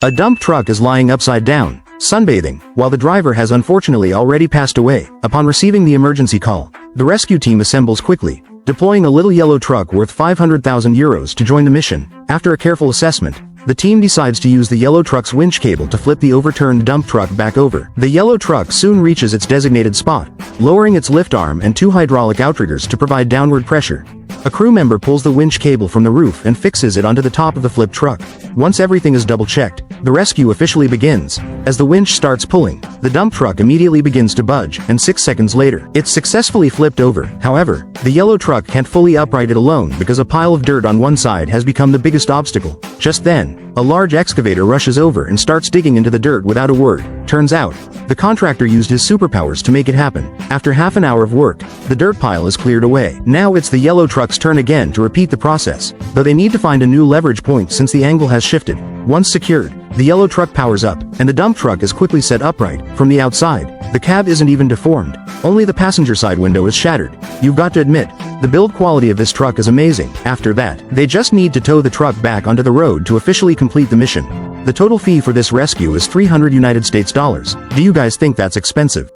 A dump truck is lying upside down, sunbathing, while the driver has unfortunately already passed away. Upon receiving the emergency call, the rescue team assembles quickly, deploying a little yellow truck worth 500,000 euros to join the mission. After a careful assessment, the team decides to use the yellow truck's winch cable to flip the overturned dump truck back over. The yellow truck soon reaches its designated spot, lowering its lift arm and two hydraulic outriggers to provide downward pressure. A crew member pulls the winch cable from the roof and fixes it onto the top of the flipped truck. Once everything is double-checked, the rescue officially begins. As the winch starts pulling, the dump truck immediately begins to budge, and 6 seconds later, it's successfully flipped over. However, the yellow truck can't fully upright it alone because a pile of dirt on one side has become the biggest obstacle. Just then, a large excavator rushes over and starts digging into the dirt without a word. Turns out, the contractor used his superpowers to make it happen. After half an hour of work, the dirt pile is cleared away. Now it's the yellow truck's turn again to repeat the process, though they need to find a new leverage point since the angle has shifted. Once secured, the yellow truck powers up, and the dump truck is quickly set upright. From the outside, the cab isn't even deformed. Only the passenger side window is shattered. You've got to admit, the build quality of this truck is amazing. After that, they just need to tow the truck back onto the road to officially complete the mission. The total fee for this rescue is $300 United States dollars. Do you guys think that's expensive?